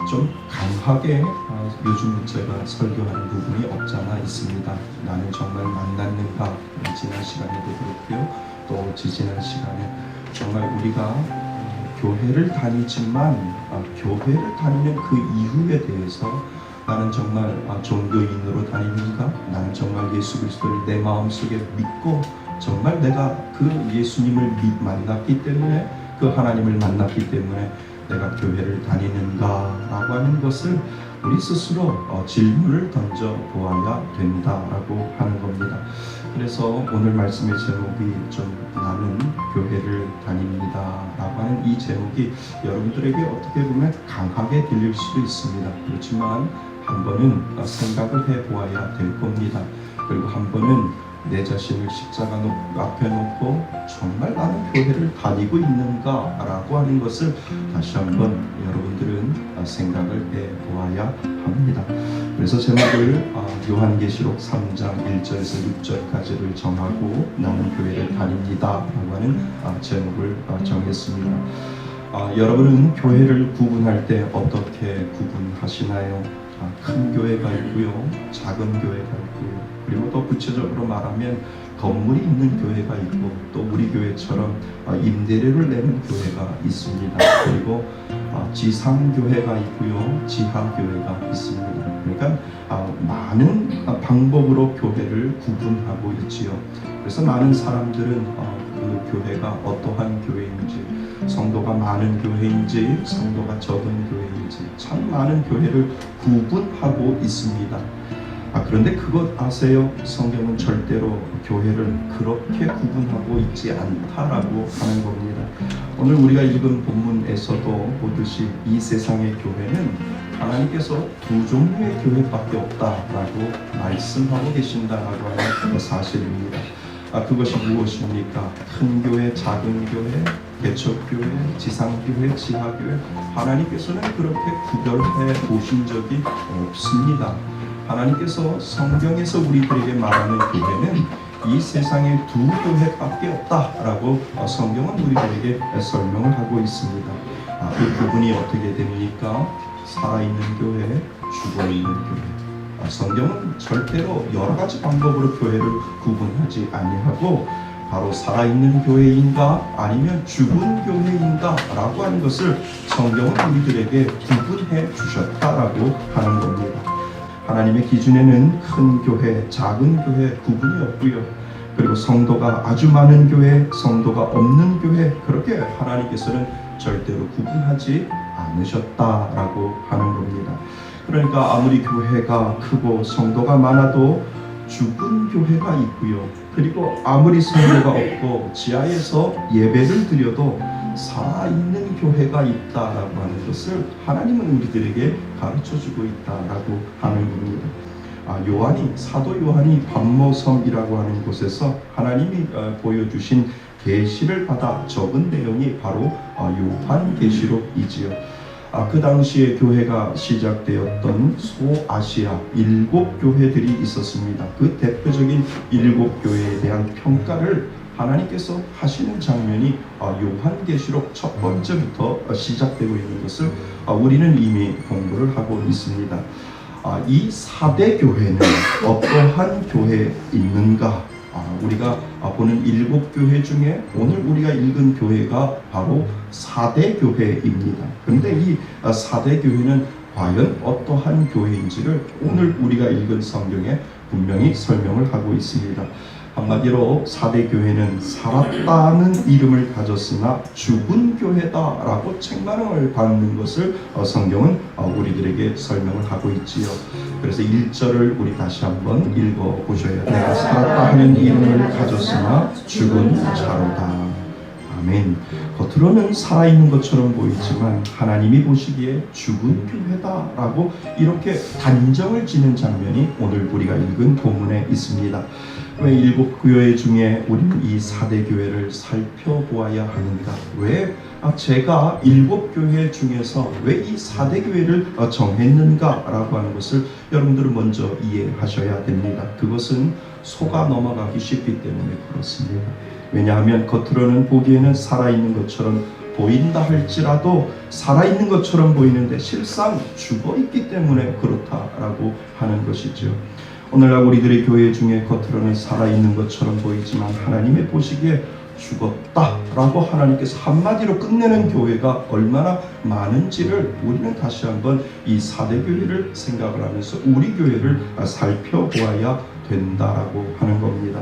좀 강하게 요즘 제가 설교하는 부분이 없잖아 있습니다. 나는 정말 만났는가? 지난 시간에도 그렇고요. 또 지지난 시간에 정말 우리가 교회를 다니지만 교회를 다니는 그 이유에 대해서 나는 정말 종교인으로 다니는가? 나는 정말 예수 그리스도를 내 마음속에 믿고 정말 내가 그 예수님을 만났기 때문에 그 하나님을 만났기 때문에 내가 교회를 다니는가? 라고 하는 것을 우리 스스로 질문을 던져 보아야 된다라고 하는 겁니다. 그래서 오늘 말씀의 제목이 좀 나는 교회를 다닙니다 라고 하는 이 제목이 여러분들에게 어떻게 보면 강하게 들릴 수도 있습니다. 그렇지만 한 번은 생각을 해 보아야 될 겁니다. 그리고 한 번은 내 자신을 십자가 앞에 놓고 정말 나는 교회를 다니고 있는가 라고 하는 것을 다시 한번 여러분들은 생각을 해 보아야 합니다. 그래서 제목을 요한계시록 3장 1절에서 6절까지를 정하고 나는 교회를 다닙니다 라고 하는 제목을 정했습니다. 여러분은 교회를 구분할 때 어떻게 구분하시나요? 큰 교회가 있고요, 작은 교회가 있고요, 그리고 또 구체적으로 말하면 건물이 있는 교회가 있고 또 우리 교회처럼 임대료를 내는 교회가 있습니다. 그리고 지상교회가 있고요, 지하교회가 있습니다. 그러니까 많은 방법으로 교회를 구분하고 있지요. 그래서 많은 사람들은 그 교회가 어떠한 교회인지, 성도가 많은 교회인지 성도가 적은 교회인지 참 많은 교회를 구분하고 있습니다. 그런데 그것 아세요? 성경은 절대로 교회를 그렇게 구분하고 있지 않다라고 하는 겁니다. 오늘 우리가 읽은 본문에서도 보듯이 이 세상의 교회는 하나님께서 두 종류의 교회밖에 없다라고 말씀하고 계신다라고 하는 사실입니다. 그것이 무엇입니까? 큰 교회, 작은 교회, 개척교회, 지상교회, 지하교회, 하나님께서는 그렇게 구별해 보신 적이 없습니다. 하나님께서 성경에서 우리들에게 말하는 교회는 이 세상에 두 교회밖에 없다라고 성경은 우리들에게 설명을 하고 있습니다. 그 부분이 어떻게 됩니까? 살아있는 교회, 죽어있는 교회. 성경은 절대로 여러 가지 방법으로 교회를 구분하지 아니하고 바로 살아있는 교회인가 아니면 죽은 교회인가 라고 하는 것을 성경은 우리들에게 구분해 주셨다라고 하는 겁니다. 하나님의 기준에는 큰 교회, 작은 교회 구분이 없고요. 그리고 성도가 아주 많은 교회, 성도가 없는 교회, 그렇게 하나님께서는 절대로 구분하지 않으셨다라고 하는 겁니다. 그러니까 아무리 교회가 크고 성도가 많아도 죽은 교회가 있고요. 그리고 아무리 성도가 없고 지하에서 예배를 드려도 살아있는 교회가 있다라고 하는 것을 하나님은 우리들에게 가르쳐주고 있다라고 하는 겁니다. 사도 요한이 반모섬이라고 하는 곳에서 하나님이 보여주신 계시를 받아 적은 내용이 바로 요한계시록이지요. 그 당시에 교회가 시작되었던 소아시아 7교회들이 있었습니다. 그 대표적인 7교회에 대한 평가를 하나님께서 하시는 장면이 요한계시록 첫 번째부터 시작되고 있는 것을 우리는 이미 공부를 하고 있습니다. 이 4대 교회는 어떠한 교회에 있는가? 우리가 보는 7교회 중에 오늘 우리가 읽은 교회가 바로 4대 교회입니다. 그런데 이 4대 교회는 과연 어떠한 교회인지를 오늘 우리가 읽은 성경에 분명히 설명을 하고 있습니다. 한마디로 4대 교회는 살았다는 이름을 가졌으나 죽은 교회다라고 책망을 받는 것을 성경은 우리들에게 설명을 하고 있지요. 그래서 1절을 우리 다시 한번 읽어보셔야 돼요. 내가 살았다 하는 이름을 가졌으나 죽은 자로다. 아멘. 겉으로는 살아있는 것처럼 보이지만 하나님이 보시기에 죽은 교회다라고 이렇게 단정을 지는 장면이 오늘 우리가 읽은 본문에 있습니다. 왜 7교회 중에 우리는 이 4대 교회를 살펴보아야 하는가? 왜 제가 7교회 중에서 왜 이 4대 교회를 정했는가? 라고 하는 것을 여러분들은 먼저 이해하셔야 됩니다. 그것은 속아 넘어가기 쉽기 때문에 그렇습니다. 왜냐하면 겉으로는 보기에는 살아있는 것처럼 보인다 할지라도 살아있는 것처럼 보이는데 실상 죽어있기 때문에 그렇다라고 하는 것이죠. 오늘날 우리들의 교회 중에 겉으로는 살아있는 것처럼 보이지만 하나님의 보시기에 죽었다라고 하나님께서 한마디로 끝내는 교회가 얼마나 많은지를 우리는 다시 한번 이 4대 교회를 생각을 하면서 우리 교회를 살펴보아야 된다라고 하는 겁니다.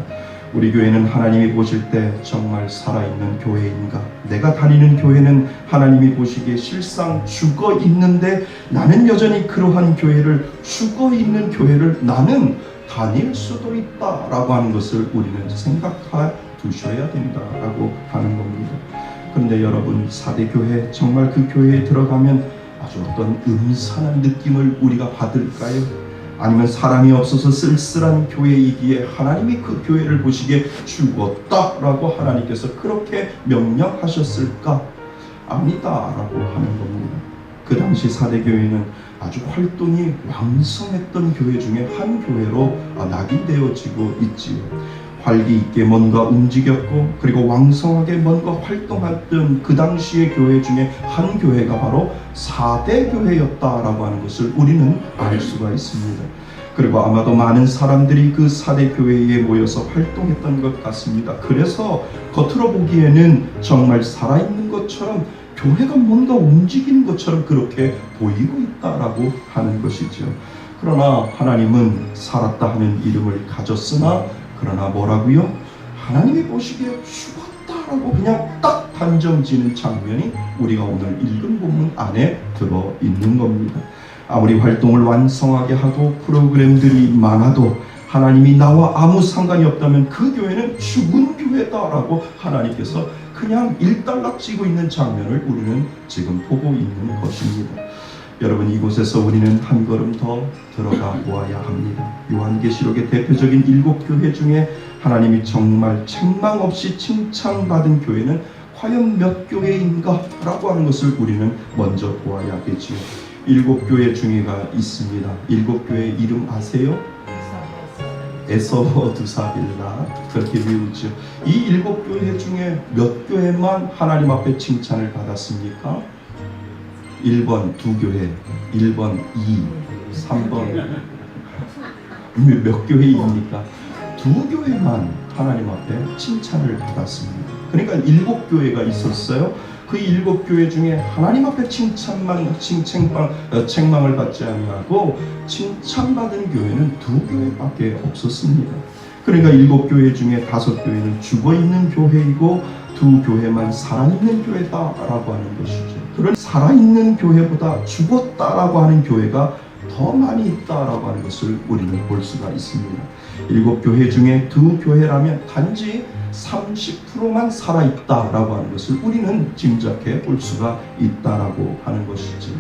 우리 교회는 하나님이 보실 때 정말 살아있는 교회인가? 내가 다니는 교회는 하나님이 보시기에 실상 죽어있는데 나는 여전히 그러한 교회를, 죽어있는 교회를 나는 다닐 수도 있다라고 하는 것을 우리는 생각해 두셔야 된다라고 하는 겁니다. 그런데 여러분, 4대 교회, 정말 그 교회에 들어가면 아주 어떤 음산한 느낌을 우리가 받을까요? 아니면 사람이 없어서 쓸쓸한 교회이기에 하나님이 그 교회를 보시기에 죽었다라고 하나님께서 그렇게 명령하셨을까? 아니다라고 하는 겁니다. 그 당시 4대 교회는 아주 활동이 왕성했던 교회 중에 한 교회로 낙인되어지고 있지요. 활기 있게 뭔가 움직였고 그리고 왕성하게 뭔가 활동했던 그 당시의 교회 중에 한 교회가 바로 4대 교회였다라고 하는 것을 우리는 알 수가 있습니다. 그리고 아마도 많은 사람들이 그 4대 교회에 모여서 활동했던 것 같습니다. 그래서 겉으로 보기에는 정말 살아있는 것처럼, 교회가 뭔가 움직이는 것처럼 그렇게 보이고 있다라고 하는 것이죠. 그러나 하나님은 살았다 하는 이름을 가졌으나 그러나 뭐라고요? 하나님이 보시기에 죽었다라고 그냥 딱 단정지는 장면이 우리가 오늘 읽은 본문 안에 들어있는 겁니다. 아무리 활동을 완성하게 하고 프로그램들이 많아도 하나님이 나와 아무 상관이 없다면 그 교회는 죽은 교회다라고 하나님께서 그냥 일단락지고 있는 장면을 우리는 지금 보고 있는 것입니다. 여러분, 이곳에서 우리는 한 걸음 더 들어가 보아야 합니다. 요한계시록의 대표적인 7교회 중에 하나님이 정말 책망 없이 칭찬받은 교회는 과연 몇 교회인가? 라고 하는 것을 우리는 먼저 보아야겠지요. 7교회 중에가 있습니다. 7교회 이름 아세요? 에서두사빌라, 그렇게 외우죠. 이 7교회 중에 몇 교회만 하나님 앞에 칭찬을 받았습니까? 1번 2교회, 1번 2, 3번 몇 교회입니까? 2교회만 하나님 앞에 칭찬을 받았습니다. 그러니까 7교회가 있었어요. 그 7교회 중에 하나님 앞에 책망을 받지 아니하고 칭찬받은 교회는 2교회밖에 없었습니다. 그러니까 7교회 중에 5교회는 죽어있는 교회이고 2교회만 살아있는 교회다라고 하는 것이죠. 그런 살아있는 교회보다 죽었다라고 하는 교회가 더 많이 있다라고 하는 것을 우리는 볼 수가 있습니다. 7교회 중에 2교회라면 단지 30%만 살아있다라고 하는 것을 우리는 짐작해 볼 수가 있다라고 하는 것이지.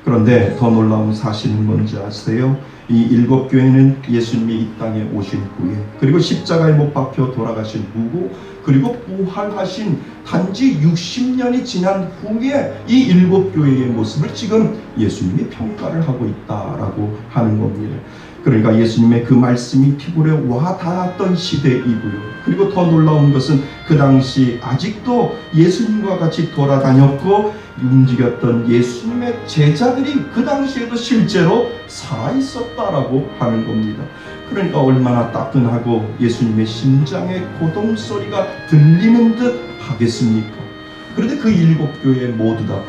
그런데 더 놀라운 사실은 뭔지 아세요? 이 7교회는 예수님이 이 땅에 오신 후에, 그리고 십자가에 못 박혀 돌아가신 후고, 그리고 부활하신 단지 60년이 지난 후에 이 7교회의 모습을 지금 예수님이 평가를 하고 있다라고 하는 겁니다. 그러니까 예수님의 그 말씀이 피부에 와 닿았던 시대이고요. 그리고 더 놀라운 것은 그 당시 아직도 예수님과 같이 돌아다녔고 움직였던 예수님의 제자들이 그 당시에도 실제로 살아있었다라고 하는 겁니다. 그러니까 얼마나 따끈하고 예수님의 심장의 고동 소리가 들리는 듯 하겠습니까? 그런데 그 7교회 모두 다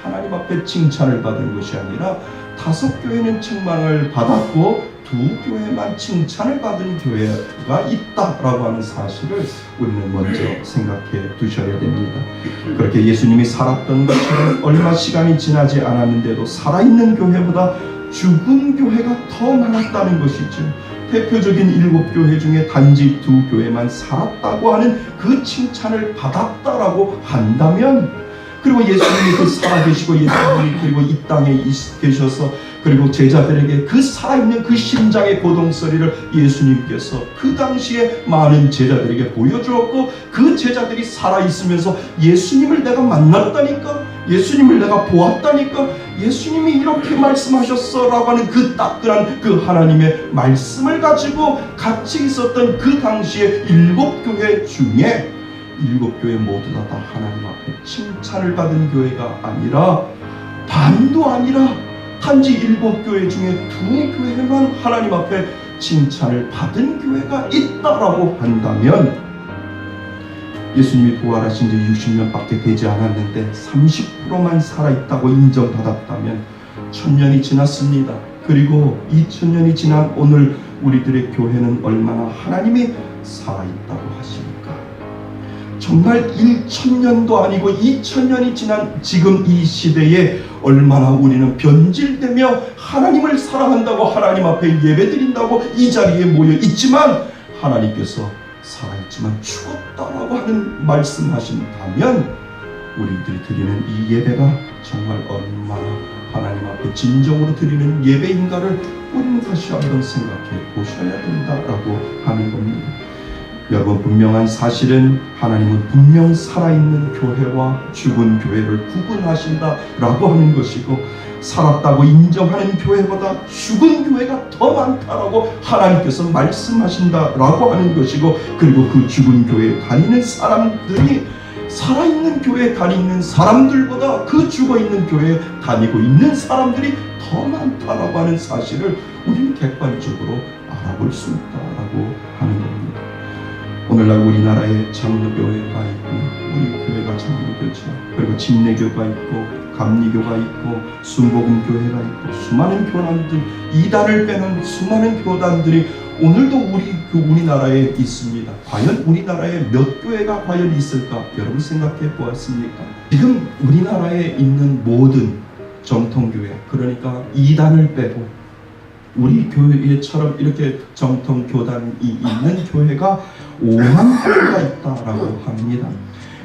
하나님 앞에 칭찬을 받은 것이 아니라 5교회는 책망을 받았고 2교회만 칭찬을 받은 교회가 있다라고 하는 사실을 우리는 먼저 생각해 두셔야 됩니다. 그렇게 예수님이 살았던 것처럼 얼마 시간이 지나지 않았는데도 살아있는 교회보다 죽은 교회가 더 많았다는 것이죠. 대표적인 7교회 중에 단지 2교회만 살았다고 하는 그 칭찬을 받았다라고 한다면, 그리고 예수님이 그 살아계시고 예수님이 그리고 이 땅에 계셔서 그리고 제자들에게 그 살아있는 그 심장의 고동소리를 예수님께서 그 당시에 많은 제자들에게 보여주었고, 그 제자들이 살아있으면서 예수님을 내가 만났다니까, 예수님을 내가 보았다니까, 예수님이 이렇게 말씀하셨어 라고 하는 그 따끈한 그 하나님의 말씀을 가지고 같이 있었던 그 당시에 7교회 중에 일곱 교회 모두 다 하나님 앞에 칭찬을 받은 교회가 아니라, 반도 아니라 단지 일곱 교회 중에 두 교회만 하나님 앞에 칭찬을 받은 교회가 있다라고 한다면, 예수님이 부활하신 지 60년밖에 되지 않았는데 30%만 살아있다고 인정받았다면 1000년이 지났습니다. 그리고 2000년이 지난 오늘 우리들의 교회는 얼마나 하나님이 살아있다고 하십니까? 정말 1000년도 아니고 2000년이 지난 지금 이 시대에 얼마나 우리는 변질되며 하나님을 사랑한다고 하나님 앞에 예배드린다고 이 자리에 모여 있지만, 하나님께서 살아있지만 죽었다라고 하는 말씀하신다면, 우리들이 드리는 이 예배가 정말 얼마나 하나님 앞에 진정으로 드리는 예배인가를 우리는 다시 한번 생각해 보셔야 된다라고 하는 겁니다. 여러분, 분명한 사실은 하나님은 분명 살아있는 교회와 죽은 교회를 구분하신다라고 하는 것이고, 살았다고 인정하는 교회보다 죽은 교회가 더 많다라고 하나님께서 말씀하신다라고 하는 것이고, 그리고 그 죽은 교회에 다니는 사람들이 살아있는 교회에 다니는 사람들보다 그 죽어있는 교회에 다니고 있는 사람들이 더 많다라고 하는 사실을 우리는 객관적으로 알아볼 수 있다라고 하는 겁니다. 오늘날 우리나라에 장로교회가 있고, 우리 교회가 장로교죠. 그리고 침례교가 있고, 감리교가 있고, 순복음교회가 있고, 수많은 교단들, 이단을 빼는 수많은 교단들이 오늘도 우리나라에 있습니다. 과연 우리나라에 몇 교회가 과연 있을까? 여러분 생각해 보았습니까? 지금 우리나라에 있는 모든 정통교회, 그러니까 이단을 빼고 우리 교회처럼 이렇게 정통 교단이 있는 교회가 5만 교회가 있다라고 합니다.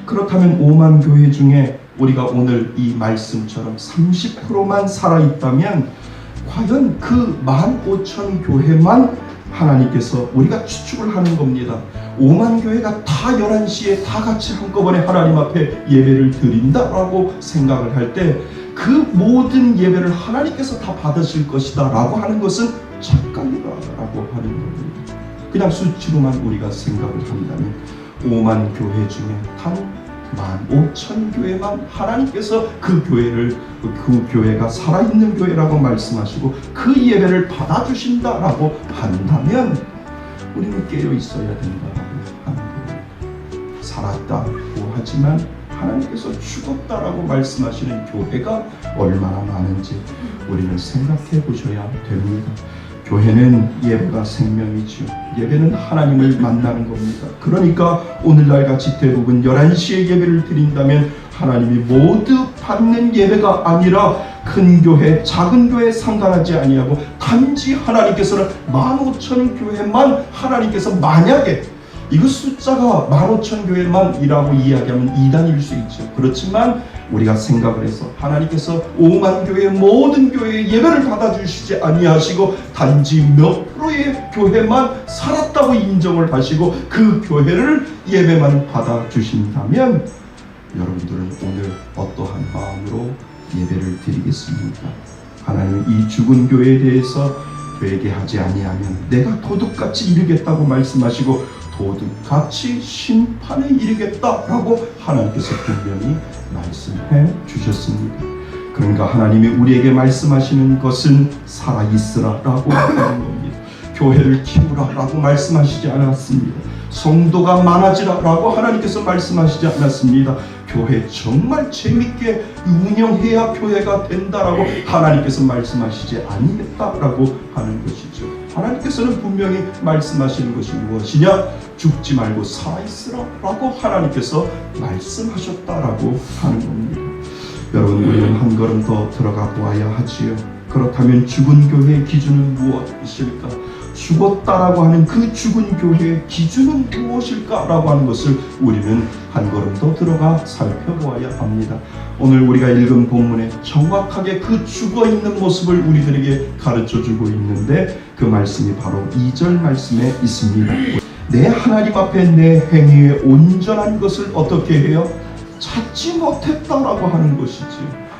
그렇다면 5만 교회 중에 우리가 오늘 이 말씀처럼 30%만 살아있다면, 과연 그 15,000교회만 하나님께서 우리가 추측을 하는 겁니다. 5만 교회가 다 11시에 다 같이 한꺼번에 하나님 앞에 예배를 드린다라고 생각을 할 때, 그 모든 예배를 하나님께서 다 받으실 것이다 라고 하는 것은 착각이라고 하는 겁니다. 그냥 수치로만 우리가 생각을 한다면 5만 교회 중에 단 15,000교회만 하나님께서 그 교회가 살아있는 교회라고 말씀하시고 그 예배를 받아주신다라고 한다면, 우리는 깨어 있어야 된다라고 하는 겁니다. 살았다고 하지만 하나님께서 죽었다라고 말씀하시는 교회가 얼마나 많은지 우리는 생각해 보셔야 됩니다. 교회는 예배가 생명이죠. 예배는 하나님을 만나는 겁니다. 그러니까 오늘날 같이 대부분 11시에 예배를 드린다면 하나님이 모두 받는 예배가 아니라, 큰 교회, 작은 교회 상관하지 아니하고 단지 하나님께서는 15,000교회만 하나님께서, 만약에 이거 숫자가 15,000교회만이라고 이야기하면 이단일 수 있죠. 그렇지만 우리가 생각을 해서 하나님께서 5만 교회 모든 교회의 예배를 받아주시지 아니하시고 단지 몇 프로의 교회만 살았다고 인정을 하시고 그 교회를 예배만 받아주신다면, 여러분들은 오늘 어떠한 마음으로 예배를 드리겠습니까? 하나님은 이 죽은 교회에 대해서 되게 하지 아니하면 내가 도둑같이 이르겠다고 말씀하시고, 도둑같이 심판에 이르겠다라고 하나님께서 분명히 말씀해 주셨습니다. 그러니까 하나님이 우리에게 말씀하시는 것은 살아있으라라고 하는 겁니다. 교회를 키우라라고 말씀하시지 않았습니다. 성도가 많아지라라고 하나님께서 말씀하시지 않았습니다. 교회 정말 재밌게 운영해야 교회가 된다라고 하나님께서 말씀하시지 아니했다라고 하는 것이죠. 하나님께서는 분명히 말씀하시는 것이 무엇이냐? 죽지 말고 살아있으라라고 하나님께서 말씀하셨다라고 하는 겁니다. 여러분, 우리는 한 걸음 더 들어가 보아야 하지요. 그렇다면 죽은 교회의 기준은 무엇일까? 죽었다라고 하는 그 죽은 교회의 기준은 무엇일까라고 하는 것을 우리는 한 걸음 더 들어가 살펴보아야 합니다. 오늘 우리가 읽은 본문에 정확하게 그 죽어있는 모습을 우리들에게 가르쳐주고 있는데, 그 말씀이 바로 2절 말씀에 있습니다. 내 하나님 앞에 내 행위의 온전한 것을 어떻게 해요? 찾지 못했다라고 하는 것이지.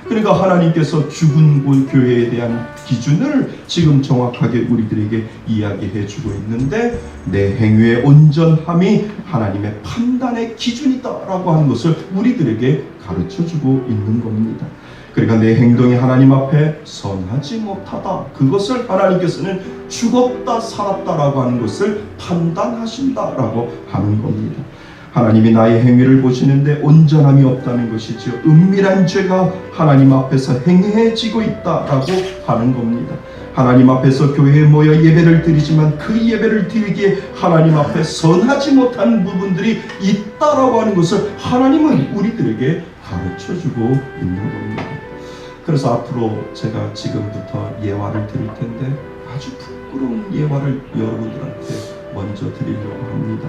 그러니까 하나님께서 죽은 교회에 대한 기준을 지금 정확하게 우리들에게 이야기해 주고 있는데, 내 행위의 온전함이 하나님의 판단의 기준이다라고 하는 것을 우리들에게 가르쳐 주고 있는 겁니다. 그러니까 내 행동이 하나님 앞에 선하지 못하다, 그것을 하나님께서는 죽었다 살았다라고 하는 것을 판단하신다라고 하는 겁니다. 하나님이 나의 행위를 보시는데 온전함이 없다는 것이죠. 은밀한 죄가 하나님 앞에서 행해지고 있다라고 하는 겁니다. 하나님 앞에서 교회에 모여 예배를 드리지만 그 예배를 드리기에 하나님 앞에 선하지 못한 부분들이 있다라고 하는 것을 하나님은 우리들에게 가르쳐주고 있는 겁니다. 그래서 앞으로 제가 지금부터 예화를 드릴 텐데 아주 부끄러운 예화를 여러분들한테 먼저 드리려고 합니다.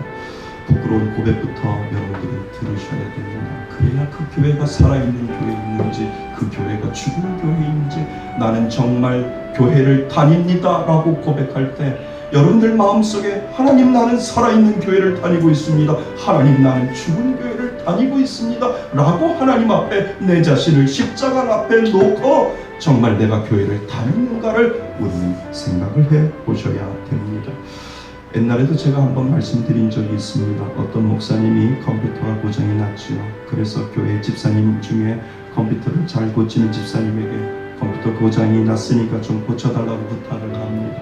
부끄러운 고백부터 여러분들이 들으셔야 됩니다. 그래야 그 교회가 살아있는 교회인지, 그 교회가 죽은 교회인지, 나는 정말 교회를 다닙니다 라고 고백할 때 여러분들 마음속에 하나님, 나는 살아있는 교회를 다니고 있습니다, 하나님, 나는 죽은 교회를 다니고 있습니다 라고 하나님 앞에 내 자신을 십자가 앞에 놓고 정말 내가 교회를 다니는가를 우리는 생각을 해 보셔야 됩니다. 옛날에도 제가 한번 말씀드린 적이 있습니다. 어떤 목사님이 컴퓨터가 고장이 났지요. 그래서 교회 집사님 중에 컴퓨터를 잘 고치는 집사님에게 컴퓨터 고장이 났으니까 좀 고쳐달라고 부탁을 합니다.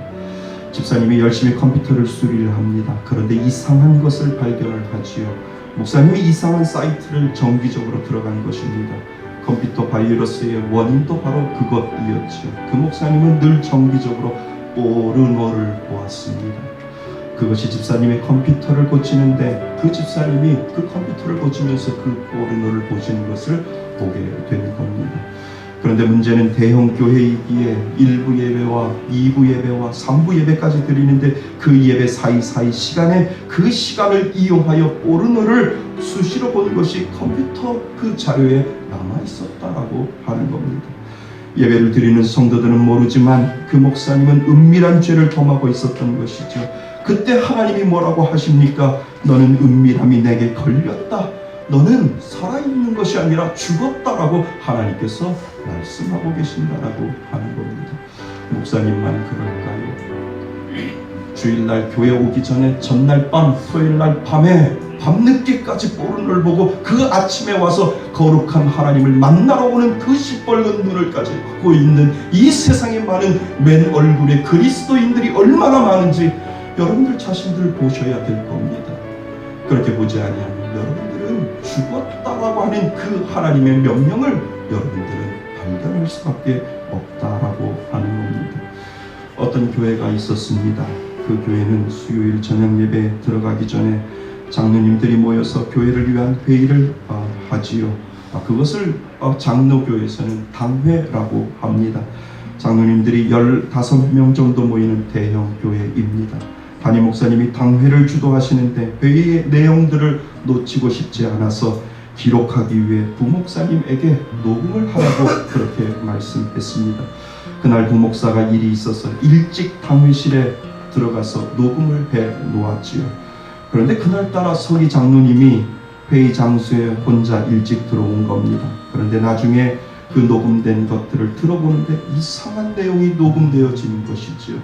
집사님이 열심히 컴퓨터를 수리를 합니다. 그런데 이상한 것을 발견을 하지요. 목사님이 이상한 사이트를 정기적으로 들어간 것입니다. 컴퓨터 바이러스의 원인도 바로 그것이었지요. 그 목사님은 늘 정기적으로 포르노를 보았습니다. 그것이 집사님의 컴퓨터를 고치는데, 그 집사님이 그 컴퓨터를 고치면서 그 포르노를 보시는 것을 보게 된 겁니다. 그런데 문제는 대형 교회이기에 1부 예배와 2부 예배와 3부 예배까지 드리는데 그 예배 사이사이 시간에 그 시간을 이용하여 포르노를 수시로 본 것이 컴퓨터 그 자료에 남아 있었다라고 하는 겁니다. 예배를 드리는 성도들은 모르지만 그 목사님은 은밀한 죄를 범하고 있었던 것이죠. 그때 하나님이 뭐라고 하십니까? 너는 은밀함이 내게 걸렸다, 너는 살아있는 것이 아니라 죽었다라고 하나님께서 말씀하고 계신다라고 하는 겁니다. 목사님만 그럴까요? 주일날 교회 오기 전에 전날 밤, 토요일날 밤에 밤늦게까지 포르노를 보고 그 아침에 와서 거룩한 하나님을 만나러 오는 그 시뻘건 눈을 가지고 있는 이 세상에 많은 맨 얼굴의 그리스도인들이 얼마나 많은지 여러분들 자신들 보셔야 될 겁니다. 그렇게 보지 아니하면 여러분들은 죽었다라고 하는 그 하나님의 명령을 여러분들은 발견할 수밖에 없다라고 하는 겁니다. 어떤 교회가 있었습니다. 그 교회는 수요일 저녁 예배 들어가기 전에 장로님들이 모여서 교회를 위한 회의를 하지요. 그것을 장로교에서는 당회라고 합니다. 장로님들이 15명 정도 모이는 대형 교회입니다. 담임 목사님이 당회를 주도하시는데 회의의 내용들을 놓치고 싶지 않아서 기록하기 위해 부목사님에게 녹음을 하라고 그렇게 말씀했습니다. 그날 부목사가 일이 있어서 일찍 당회실에 들어가서 녹음을 해 놓았지요. 그런데 그날따라 서기 장로님이 회의 장소에 혼자 일찍 들어온 겁니다. 그런데 나중에 그 녹음된 것들을 들어보는데 이상한 내용이 녹음되어지는 것이지요.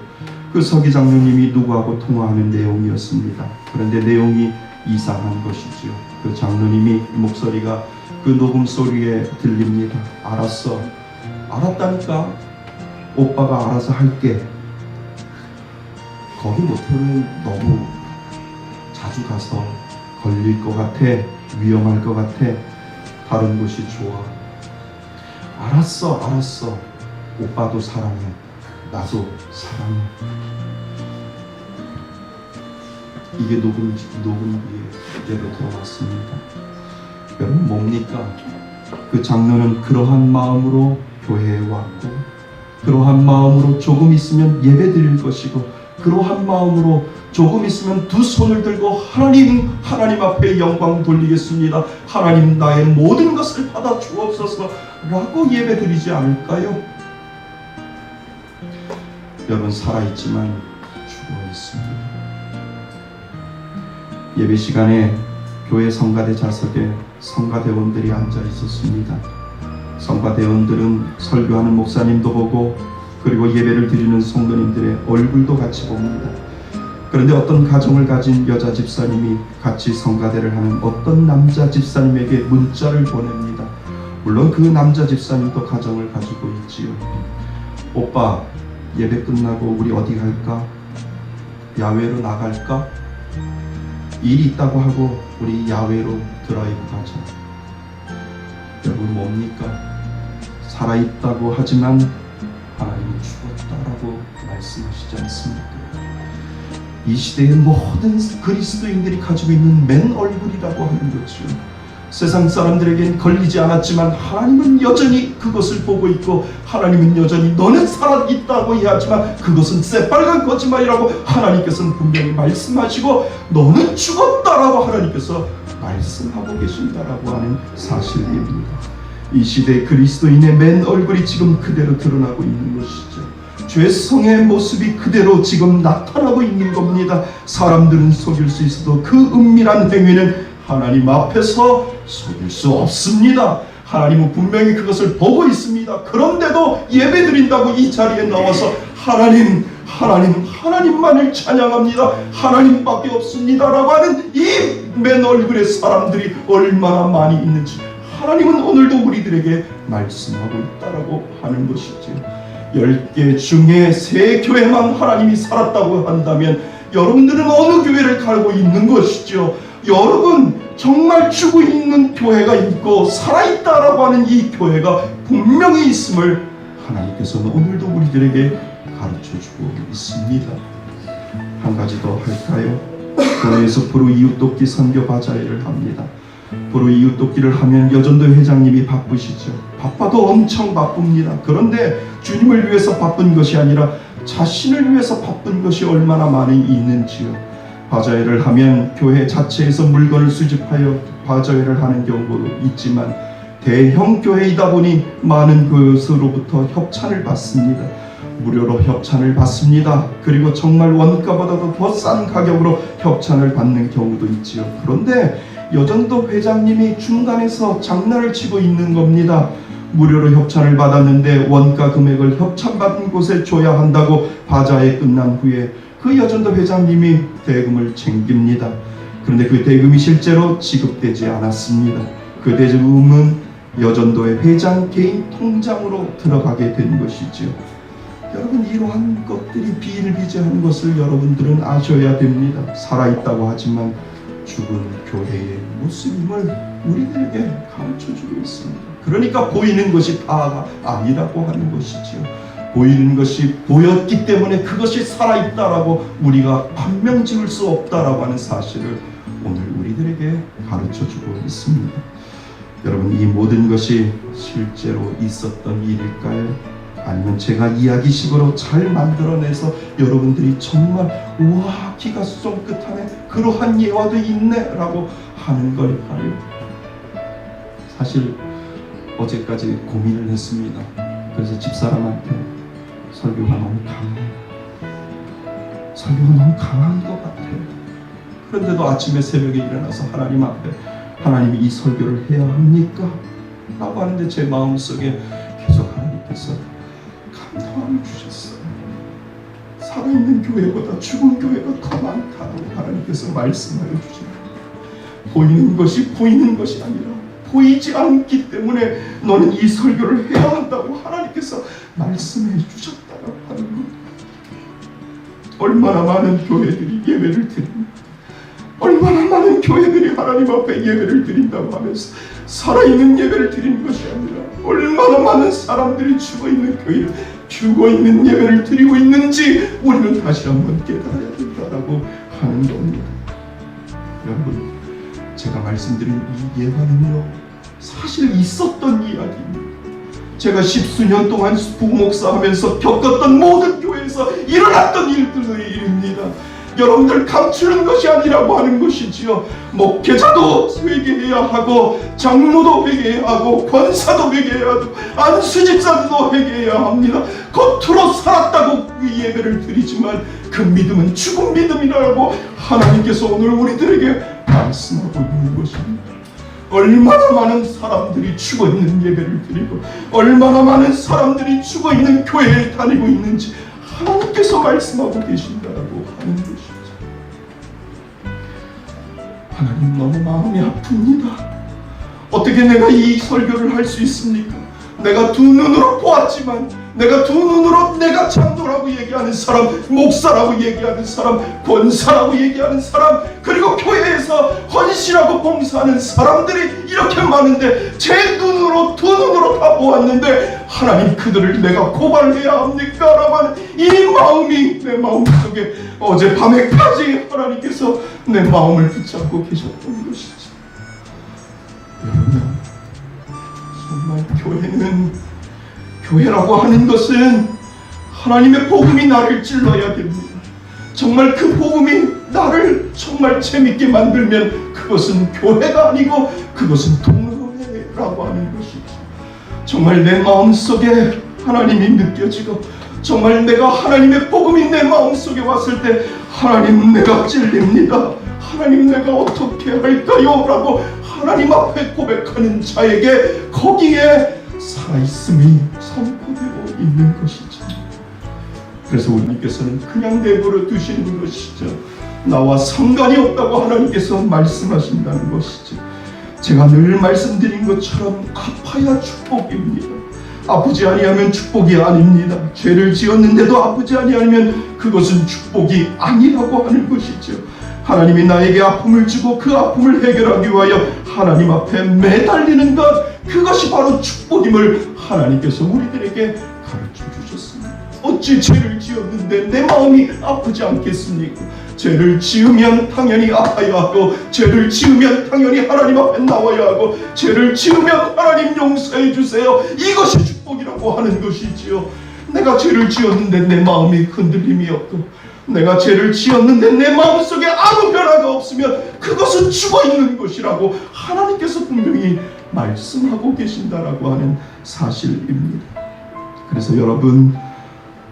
그 서기 장로님이 누구하고 통화하는 내용이었습니다. 그런데 내용이 이상한 것이지요. 그 장로님이 목소리가 그 녹음 소리에 들립니다. 알았어, 알았다니까, 오빠가 알아서 할게. 거기 모텔은 너무 자주 가서 걸릴 것 같아, 위험할 것 같아, 다른 곳이 좋아. 알았어, 알았어, 오빠도 사랑해, 나도 사랑해. 이게 녹음기로 들어왔습니다. 여러분 뭡니까? 그 장로는 그러한 마음으로 교회에 왔고, 그러한 마음으로 조금 있으면 예배 드릴 것이고, 그러한 마음으로 조금 있으면 두 손을 들고 하나님 앞에 영광 돌리겠습니다, 하나님 나의 모든 것을 받아 주옵소서 라고 예배 드리지 않을까요? 여러분 살아있지만 죽어 있습니다. 예배 시간에 교회 성가대 좌석에 성가대원들이 앉아 있었습니다. 성가대원들은 설교하는 목사님도 보고 그리고 예배를 드리는 성도님들의 얼굴도 같이 봅니다. 그런데 어떤 가정을 가진 여자 집사님이 같이 성가대를 하는 어떤 남자 집사님에게 문자를 보냅니다. 물론 그 남자 집사님도 가정을 가지고 있지요. 오빠, 예배 끝나고 우리 어디 갈까? 야외로 나갈까? 일이 있다고 하고 우리 야외로 드라이브 가자. 여러분, 뭡니까? 살아있다고 하지만 하나님은 죽었다라고 말씀하시지 않습니까? 이 시대의 모든 그리스도인들이 가지고 있는 맨 얼굴이라고 하는 거죠. 세상 사람들에겐 걸리지 않았지만 하나님은 여전히 그것을 보고 있고, 하나님은 여전히 너는 살아있다고 이야기하지만 그것은 새빨간 거짓말이라고 하나님께서는 분명히 말씀하시고, 너는 죽었다라고 하나님께서 말씀하고 계신다라고 하는 사실입니다. 이 시대 그리스도인의 맨 얼굴이 지금 그대로 드러나고 있는 것이죠. 죄성의 모습이 그대로 지금 나타나고 있는 겁니다. 사람들은 속일 수 있어도 그 은밀한 행위는 하나님 앞에서 속일 수 없습니다. 하나님은 분명히 그것을 보고 있습니다. 그런데도 예배드린다고 이 자리에 나와서 하나님만을 찬양합니다. 하나님밖에 없습니다 라고 하는 이 맨 얼굴의 사람들이 얼마나 많이 있는지 하나님은 오늘도 우리들에게 말씀하고 있다라고 하는 것이죠. 10개 중에 3교회만 하나님이 살았다고 한다면 여러분들은 어느 교회를 가고 있는 것이죠? 여러분, 정말 죽어 있는 교회가 있고 살아있다라고 하는 이 교회가 분명히 있음을 하나님께서는 오늘도 우리들에게 가르쳐주고 있습니다. 한 가지 더 할까요? 교회에서 부르 이웃돕기 선교 바자회를 합니다. 부르 이웃돕기를 하면 여전도 회장님이 바쁘시죠. 바빠도 엄청 바쁩니다. 그런데 주님을 위해서 바쁜 것이 아니라 자신을 위해서 바쁜 것이 얼마나 많이 있는지요. 바자회를 하면 교회 자체에서 물건을 수집하여 바자회를 하는 경우도 있지만 대형 교회이다 보니 많은 그것으로부터 협찬을 받습니다. 무료로 협찬을 받습니다. 그리고 정말 원가보다도 더 싼 가격으로 협찬을 받는 경우도 있지요. 그런데 여전도 회장님이 중간에서 장난을 치고 있는 겁니다. 무료로 협찬을 받았는데 원가 금액을 협찬받은 곳에 줘야 한다고 바자회 끝난 후에 그 여전도 회장님이 대금을 챙깁니다. 그런데 그 대금이 실제로 지급되지 않았습니다. 그 대금은 여전도의 회장 개인 통장으로 들어가게 된 것이지요. 여러분, 이러한 것들이 비일비재한 것을 여러분들은 아셔야 됩니다. 살아있다고 하지만 죽은 교회의 모습임을 우리들에게 가르쳐주고 있습니다. 그러니까 보이는 것이 다가 아니라고 하는 것이지요. 보이는 것이 보였기 때문에 그것이 살아있다라고 우리가 판명 지을 수 없다라고 하는 사실을 오늘 우리들에게 가르쳐주고 있습니다. 여러분, 이 모든 것이 실제로 있었던 일일까요? 아니면 제가 이야기식으로 잘 만들어내서 여러분들이 정말 우와, 기가 쫑긋하네, 그러한 예화도 있네 라고 하는 걸까요? 사실 어제까지 고민을 했습니다. 그래서 집사람한테 설교가 너무 강한 것 같아요. 그런데도 아침에 새벽에 일어나서 하나님 앞에, 하나님이 이 설교를 해야 합니까? 라고 하는데 제 마음속에 계속 하나님께서 감동을 주셨어요. 살아있는 교회보다 죽은 교회가 더 많다고 하나님께서 말씀하여 주십니다. 보이는 것이 아니라 보이지 않기 때문에 너는 이 설교를 해야 한다고 하나님께서 말씀해 주셨다고 하는 것. 얼마나 많은 교회들이 예배를 드립니다. 얼마나 많은 교회들이 하나님 앞에 예배를 드린다고 하면서 살아있는 예배를 드리는 것이 아니라 얼마나 많은 사람들이 죽어있는 예배를 드리고 있는지 우리는 다시 한번 깨달아야 된다고 하는 겁니다. 여러분, 제가 말씀드린 이 예화는요, 사실 있었던 이야기입니다. 제가 10수년 동안 부목사 하면서 겪었던 모든 교회에서 일어났던 일들의 일입니다. 여러분들 감추는 것이 아니라고 하는 것이지요. 목회자도 회개해야 하고, 장로도 회개해야 하고, 권사도 회개해야 하고, 안수집사도 회개해야 합니다. 겉으로 살았다고 예배를 드리지만 그 믿음은 죽은 믿음이라고 하나님께서 오늘 우리들에게 말씀하고 있는 것입니다. 얼마나 많은 사람들이 죽어있는 예배를 드리고 얼마나 많은 사람들이 죽어있는 교회에 다니고 있는지 하나님께서 말씀하고 계신다라고 하는 것이죠. 하나님, 너무 마음이 아픕니다. 어떻게 내가 이 설교를 할 수 있습니까? 내가 두 눈으로 보았지만, 내가 두 눈으로 내가 장로라고 얘기하는 사람, 목사라고 얘기하는 사람, 권사라고 얘기하는 사람, 그리고 교회에서 헌신하고 봉사하는 사람들이 이렇게 많은데 제 눈으로 두 눈으로 다 보았는데 하나님, 그들을 내가 고발해야 합니까? 라고 하는 이 마음이 내 마음속에 어젯밤에까지 하나님께서 내 마음을 붙잡고 계셨던 것이죠. 여러분, 정말 교회라고 하는 것은 하나님의 복음이 나를 찔러야 됩니다. 정말 그 복음이 나를 정말 재밌게 만들면 그것은 교회가 아니고 그것은 동료회라고 하는 것이죠. 정말 내 마음속에 하나님이 느껴지고 정말 내가 하나님의 복음이 내 마음속에 왔을 때 하나님, 내가 찔립니다. 하나님, 내가 어떻게 할까요? 라고 하나님 앞에 고백하는 자에게 거기에 살아있음이 선포되고 있는 것이죠. 그래서 우리께서는 그냥 내버려 두시는 것이죠. 나와 상관이 없다고 하나님께서 말씀하신다는 것이죠. 제가 늘 말씀드린 것처럼 아파야 축복입니다. 아프지 아니하면 축복이 아닙니다. 죄를 지었는데도 아프지 아니하면 그것은 축복이 아니라고 하는 것이죠. 하나님이 나에게 아픔을 주고 그 아픔을 해결하기 위하여 하나님 앞에 매달리는 것, 그것이 바로 축복임을 하나님께서 우리들에게 가르쳐 주셨습니다. 어찌 죄를 지었는데 내 마음이 아프지 않겠습니까? 죄를 지으면 당연히 아파야 하고, 죄를 지으면 당연히 하나님 앞에 나와야 하고, 죄를 지으면 하나님 용서해 주세요, 이것이 축복이라고 하는 것이지요. 내가 죄를 지었는데 내 마음이 흔들림이 없고, 내가 죄를 지었는데 내 마음속에 아무 변화가 없으면 그것은 죽어있는 것이라고 하나님께서 분명히 말씀하고 계신다라고 하는 사실입니다. 그래서 여러분,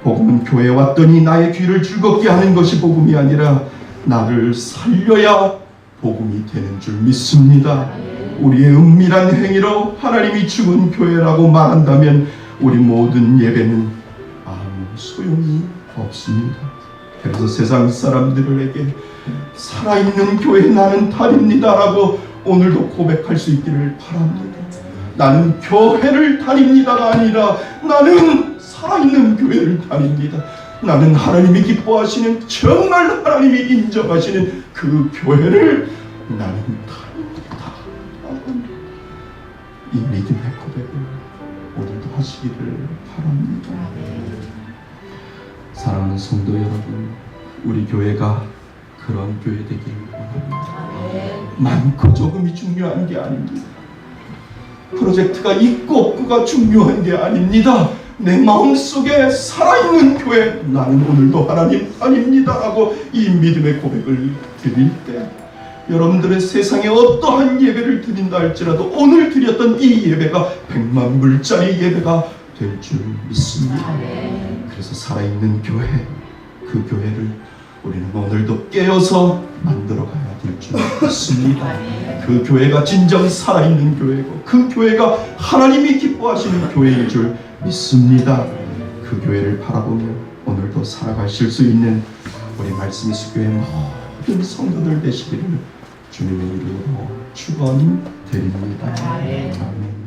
복음은 교회에 왔더니 나의 귀를 즐겁게 하는 것이 복음이 아니라 나를 살려야 복음이 되는 줄 믿습니다. 우리의 은밀한 행위로 하나님이 죽은 교회라고 말한다면 우리 모든 예배는 아무 소용이 없습니다. 그래서 세상 사람들에게 살아있는 교회 나는 다닙니다 라고 오늘도 고백할 수 있기를 바랍니다. 나는 교회를 다닙니다가 아니라 나는 살아있는 교회를 다닙니다. 나는 하나님이 기뻐하시는, 정말 하나님이 인정하시는 그 교회를 나는 다닙니다. 이 믿음의 고백을 오늘도 하시기를 바랍니다. 사랑하는 성도 여러분, 우리 교회가 그런 교회 되길 원합니다. 많고 적음이 중요한 게 아닙니다. 프로젝트가 있고 없고가 중요한 게 아닙니다. 내 마음속에 살아있는 교회, 나는 오늘도 하나님 아닙니다 라고 이 믿음의 고백을 드릴 때 여러분들의 세상에 어떠한 예배를 드린다 할지라도 오늘 드렸던 이 예배가 100만 불짜리 예배가 될 줄 믿습니다. 그래서 살아있는 교회, 그 교회를 우리는 오늘도 깨어서 만들어가야 될 줄 믿습니다. 그 교회가 진정 살아있는 교회고 그 교회가 하나님이 기뻐하시는 교회인 줄 믿습니다. 그 교회를 바라보며 오늘도 살아가실 수 있는 우리 말씀 이수교회 모든 성도들 되시기를 주님의 이름으로 축원드립니다. 아멘.